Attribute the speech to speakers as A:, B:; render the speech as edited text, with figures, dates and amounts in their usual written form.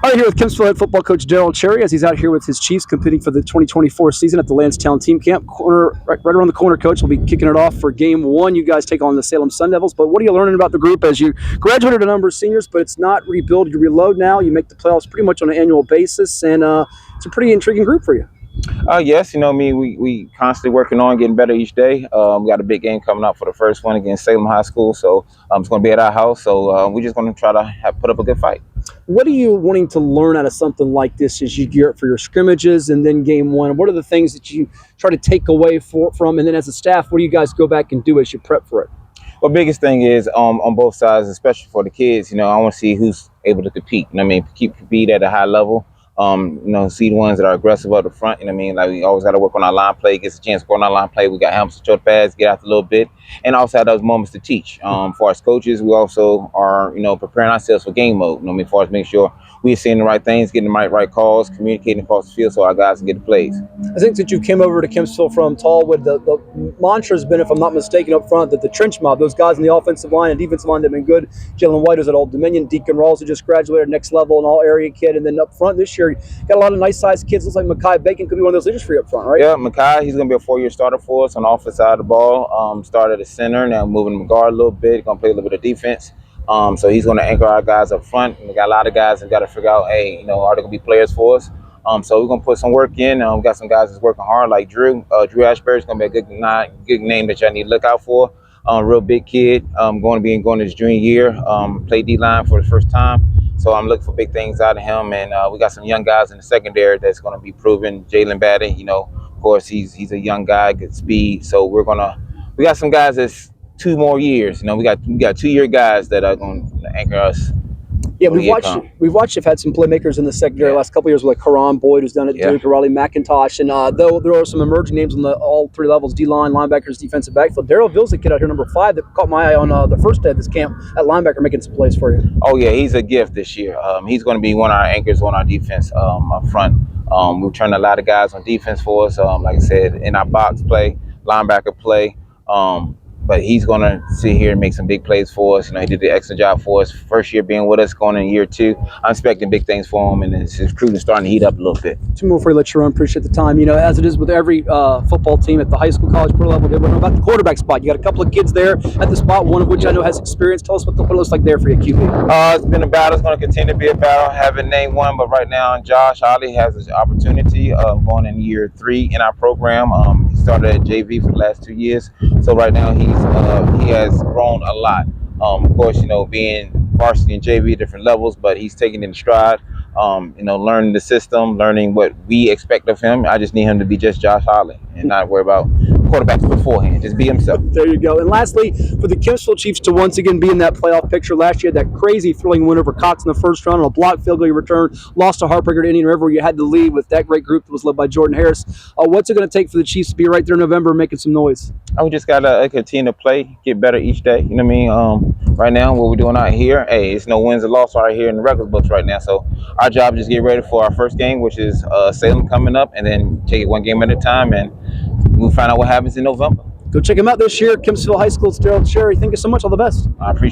A: All right, here with Kempsville head football coach Daryl Cherry as he's out here with his Chiefs competing for the 2024 season at the Landstown Team Camp. Right around the corner, coach will be kicking it off for game one. You guys take on the Salem Sun Devils. But what are you learning about the group as you graduated a number of seniors, but it's not rebuild, you reload now. You make the playoffs pretty much on an annual basis, and it's a pretty intriguing group for you.
B: Yes, we constantly working on getting better each day. We got a big game coming up for the first one against Salem High School, so it's going to be at our house. So we're just going to try to put up a good fight.
A: What are you wanting to learn out of something like this as you gear up for your scrimmages and then game one? What are the things that you try to take away from, and then as a staff, what do you guys go back and do as you prep for it?
B: Well, biggest thing is on both sides, especially for the kids. I want to see who's able to compete. Compete at a high level. See the ones that are aggressive up the front. Like we always got to work on our line play. Gets a chance to go on our line play. We got helps to show the pads, get out a little bit, and also have those moments to teach. For us coaches, we also are preparing ourselves for game mode. As far as making sure we're seeing the right things, getting the right calls, communicating across the field so our guys can get the plays.
A: I think that you came over to Kempsville from Tallwood, the mantra has been, if I'm not mistaken, up front, that the trench mob, those guys in the offensive line and defensive line that have been good. Jalen White was at Old Dominion, Deacon Rawls, who just graduated, next level, an all-area kid, and then up front this year, got a lot of nice-sized kids. Looks like Mekhi Bacon could be one of those leaders for you up front, right?
B: Yeah, Mekhi, he's going to be a 4-year starter for us on the offensive side of the ball. Started at center, now moving to guard a little bit, going to play a little bit of defense. So he's going to anchor our guys up front. And we got a lot of guys that got to figure out, hey, are they going to be players for us? So we're going to put some work in. We got some guys that's working hard, like Drew. Drew Ashbury is going to be a good name that y'all need to look out for. Real big kid, going to his junior year. Played D-line for the first time. So I'm looking for big things out of him. And we got some young guys in the secondary that's going to be proven. Jalen Batty, of course, he's a young guy, good speed. So we got some guys that's 2 more years. We got 2-year guys that are going to anchor us.
A: Yeah, we've watched. You've had some playmakers in the secondary the last couple of years, like Karan Boyd, who's done it, Duke, Raleigh McIntosh, and though there are some emerging names on all 3 levels: D-line, linebackers, defensive backfield. Daryl Ville's a kid out here, number 5, that caught my eye on the first day of this camp at linebacker, making some plays for you.
B: Oh yeah, he's a gift this year. He's going to be one of our anchors on our defense up front. We've turned a lot of guys on defense for us. Like I said, in our box play, linebacker play. But he's going to sit here and make some big plays for us. He did the excellent job for us. First year being with us, going in year 2. I'm expecting big things for him, and his recruiting starting to heat up a little bit.
A: 2 more before you let you run. Appreciate the time. As it is with every football team at the high school, college, pro level, what about the quarterback spot? You got a couple of kids there at the spot, one of which I know has experience. Tell us what it looks like there for you, QB.
B: It's been a battle. It's going to continue to be a battle. I haven't named one, but right now Josh Holly has an opportunity going in year 3 in our program. He started at JV for the last 2 years. So right now he has grown a lot. Of course, being varsity and JV different levels, but he's taking it in stride. Learning the system, learning what we expect of him. I just need him to be just Josh Holly and not worry about quarterbacks beforehand. Just be himself.
A: There you go. And lastly, for the Kempsville Chiefs to once again be in that playoff picture. Last year, that crazy thrilling win over Cox in the first round on a block field goal you returned, lost to heartbreaker to Indian River, where you had the lead with that great group that was led by Jordan Harris. What's it going to take for the Chiefs to be right there in November making some noise?
B: We just got to continue to play, get better each day. Right now, what we're doing out here, it's no wins or losses right here in the record books right now. So our job is just get ready for our first game, which is Salem coming up, and then take it one game at a time, and we'll find out what happens in November.
A: Go check him out this year. Kempsville High School's Daryl Cherry. Thank you so much. All the best.
B: I appreciate it.